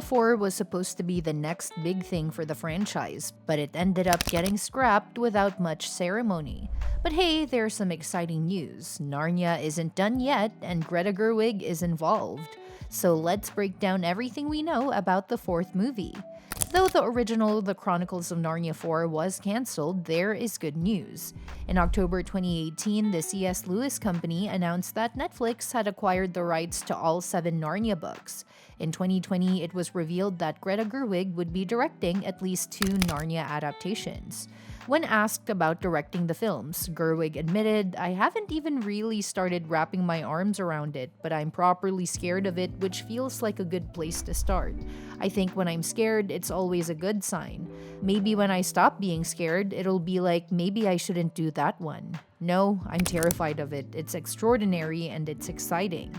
4 was supposed to be the next big thing for the franchise, but it ended up getting scrapped without much ceremony. But hey, there's some exciting news. Narnia isn't done yet, and Greta Gerwig is involved. So let's break down everything we know about the fourth movie. Though the original The Chronicles of Narnia 4 was cancelled, there is good news. In October 2018, the C.S. Lewis Company announced that Netflix had acquired the rights to all 7 Narnia books. In 2020, it was revealed that Greta Gerwig would be directing at least 2 Narnia adaptations. When asked about directing the films, Gerwig admitted, "I haven't even really started wrapping my arms around it, but I'm properly scared of it, which feels like a good place to start. I think when I'm scared, it's always a good sign. Maybe when I stop being scared, it'll be like, maybe I shouldn't do that one. No, I'm terrified of it. It's extraordinary and it's exciting."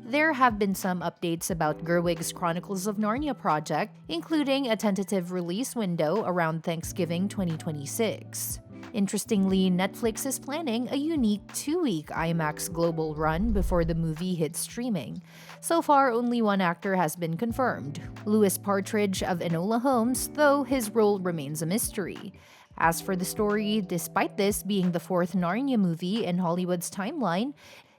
There have been some updates about Gerwig's Chronicles of Narnia project, including a tentative release window around Thanksgiving 2026. Interestingly, Netflix is planning a unique 2-week IMAX global run before the movie hits streaming. So far, only one actor has been confirmed, Louis Partridge of Enola Holmes, though his role remains a mystery. As for the story, despite this being the 4th Narnia movie in Hollywood's timeline,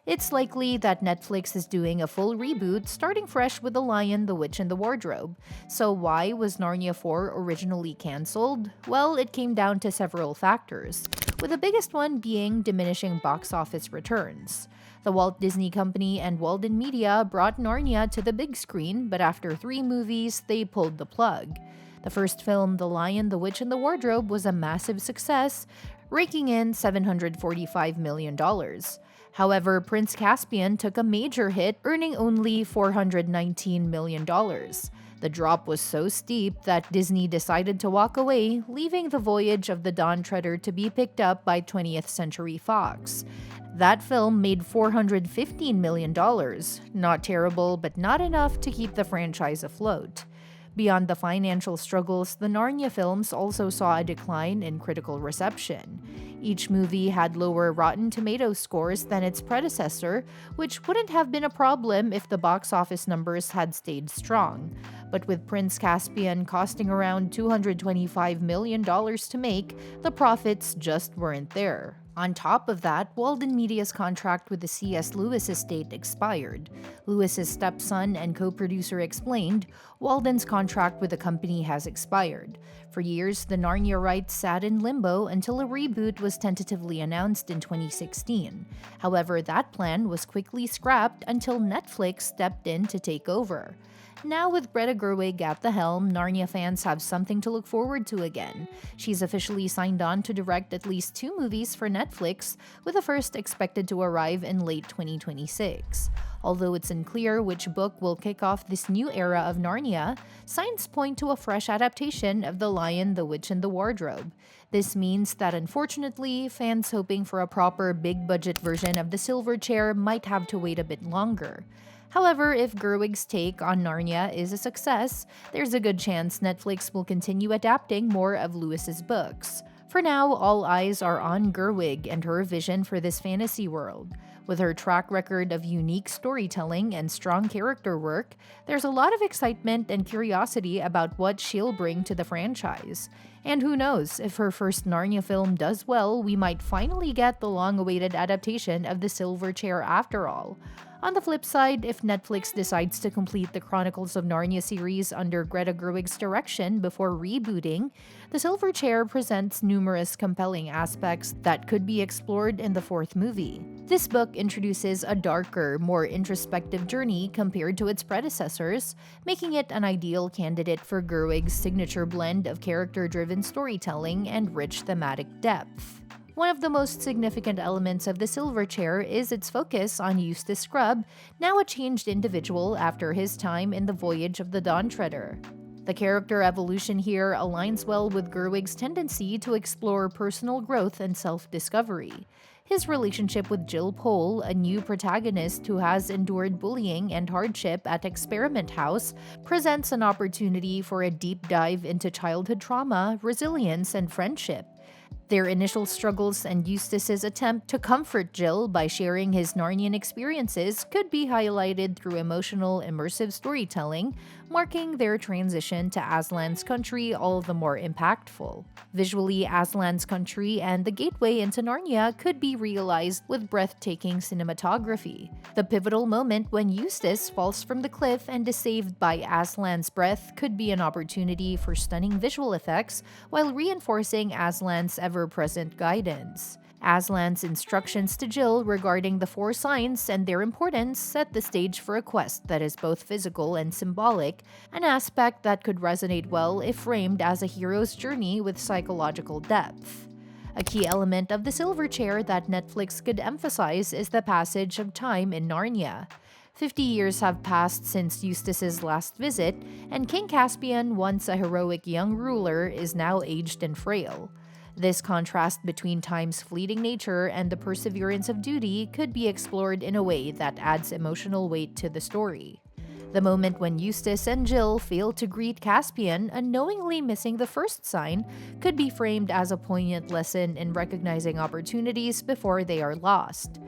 it's likely that Netflix is doing a full reboot, starting fresh with The Lion, the Witch, and the Wardrobe. So why was Narnia 4 originally cancelled? Well, it came down to several factors, with the biggest one being diminishing box office returns. The Walt Disney Company and Walden Media brought Narnia to the big screen, but after 3 movies, they pulled the plug. The first film, The Lion, the Witch, and the Wardrobe, was a massive success, raking in $745 million. However, Prince Caspian took a major hit, earning only $419 million. The drop was so steep that Disney decided to walk away, leaving the Voyage of the Dawn Treader to be picked up by 20th Century Fox. That film made $415 million. Not terrible, but not enough to keep the franchise afloat. Beyond the financial struggles, the Narnia films also saw a decline in critical reception. Each movie had lower Rotten Tomatoes scores than its predecessor, which wouldn't have been a problem if the box office numbers had stayed strong. But with Prince Caspian costing around $225 million to make, the profits just weren't there. On top of that, Walden Media's contract with the C.S. Lewis estate expired. Lewis's stepson and co-producer explained, "Walden's contract with the company has expired. For years, the Narnia rights sat in limbo until a reboot was tentatively announced in 2016. However, that plan was quickly scrapped until Netflix stepped in to take over." Now with Greta Gerwig at the helm, Narnia fans have something to look forward to again. She's officially signed on to direct at least 2 movies for Netflix, with the first expected to arrive in late 2026. Although it's unclear which book will kick off this new era of Narnia, signs point to a fresh adaptation of The Lion, the Witch, and the Wardrobe. This means that unfortunately, fans hoping for a proper big-budget version of The Silver Chair might have to wait a bit longer. However, if Gerwig's take on Narnia is a success, there's a good chance Netflix will continue adapting more of Lewis's books. For now, all eyes are on Gerwig and her vision for this fantasy world. With her track record of unique storytelling and strong character work, there's a lot of excitement and curiosity about what she'll bring to the franchise. And who knows, if her first Narnia film does well, we might finally get the long-awaited adaptation of The Silver Chair after all. On the flip side, if Netflix decides to complete the Chronicles of Narnia series under Greta Gerwig's direction before rebooting, The Silver Chair presents numerous compelling aspects that could be explored in the 4th movie. This book introduces a darker, more introspective journey compared to its predecessors, making it an ideal candidate for Gerwig's signature blend of character-driven storytelling and rich thematic depth. One of the most significant elements of The Silver Chair is its focus on Eustace Scrubb, now a changed individual after his time in the Voyage of the Dawn Treader. The character evolution here aligns well with Gerwig's tendency to explore personal growth and self-discovery. His relationship with Jill Pole, a new protagonist who has endured bullying and hardship at Experiment House, presents an opportunity for a deep dive into childhood trauma, resilience, and friendship. Their initial struggles and Eustace's attempt to comfort Jill by sharing his Narnian experiences could be highlighted through emotional, immersive storytelling, marking their transition to Aslan's country all the more impactful. Visually, Aslan's country and the gateway into Narnia could be realized with breathtaking cinematography. The pivotal moment when Eustace falls from the cliff and is saved by Aslan's breath could be an opportunity for stunning visual effects while reinforcing Aslan's ever-present guidance. Aslan's instructions to Jill regarding the four signs and their importance set the stage for a quest that is both physical and symbolic, an aspect that could resonate well if framed as a hero's journey with psychological depth. A key element of the silver chair that Netflix could emphasize is the passage of time in Narnia. 50 years have passed since Eustace's last visit, and King Caspian, once a heroic young ruler, is now aged and frail. This contrast between time's fleeting nature and the perseverance of duty could be explored in a way that adds emotional weight to the story. The moment when Eustace and Jill fail to greet Caspian, unknowingly missing the first sign, could be framed as a poignant lesson in recognizing opportunities before they are lost.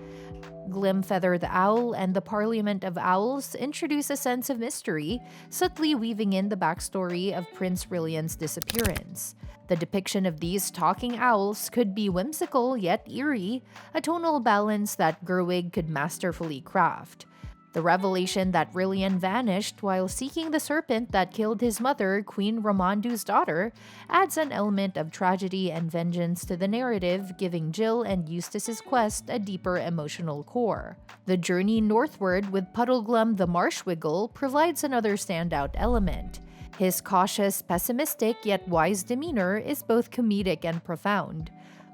Glimfeather the Owl and the Parliament of Owls introduce a sense of mystery, subtly weaving in the backstory of Prince Rilian's disappearance. The depiction of these talking owls could be whimsical yet eerie, a tonal balance that Gerwig could masterfully craft. The revelation that Rilian vanished while seeking the serpent that killed his mother, Queen Ramondu's daughter, adds an element of tragedy and vengeance to the narrative, giving Jill and Eustace's quest a deeper emotional core. The journey northward with Puddleglum the Marshwiggle provides another standout element. His cautious, pessimistic, yet wise demeanor is both comedic and profound.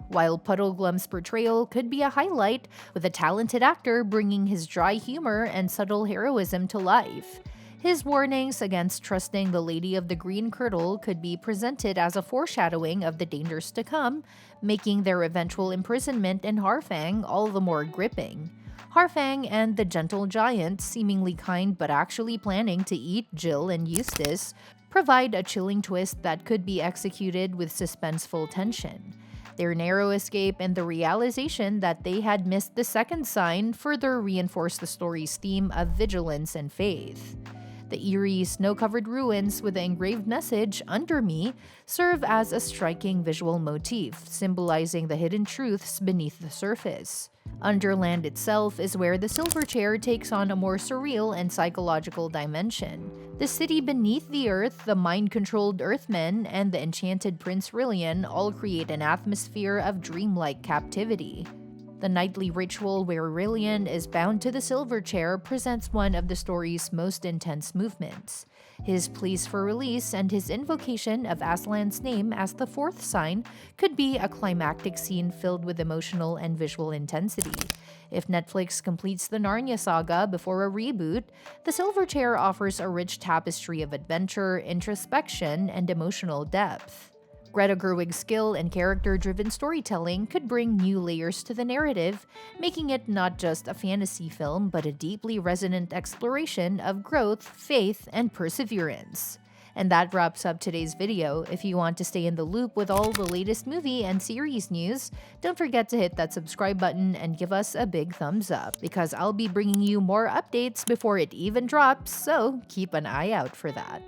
While Puddleglum's portrayal could be a highlight, with a talented actor bringing his dry humor and subtle heroism to life. His warnings against trusting the Lady of the Green Kirtle could be presented as a foreshadowing of the dangers to come, making their eventual imprisonment in Harfang all the more gripping. Harfang and the gentle giant, seemingly kind but actually planning to eat Jill and Eustace, provide a chilling twist that could be executed with suspenseful tension. Their narrow escape and the realization that they had missed the second sign further reinforce the story's theme of vigilance and faith. The eerie, snow-covered ruins with the engraved message, "Under me," serve as a striking visual motif, symbolizing the hidden truths beneath the surface. Underland itself is where the silver chair takes on a more surreal and psychological dimension. The city beneath the earth, the mind-controlled Earthmen, and the enchanted Prince Rilian all create an atmosphere of dreamlike captivity. The nightly ritual where Rilian is bound to the silver chair presents one of the story's most intense movements. His pleas for release and his invocation of Aslan's name as the fourth sign could be a climactic scene filled with emotional and visual intensity. If Netflix completes the Narnia saga before a reboot, the silver chair offers a rich tapestry of adventure, introspection, and emotional depth. Greta Gerwig's skill and character-driven storytelling could bring new layers to the narrative, making it not just a fantasy film but a deeply resonant exploration of growth, faith, and perseverance. And that wraps up today's video. If you want to stay in the loop with all the latest movie and series news, don't forget to hit that subscribe button and give us a big thumbs up, because I'll be bringing you more updates before it even drops, so keep an eye out for that.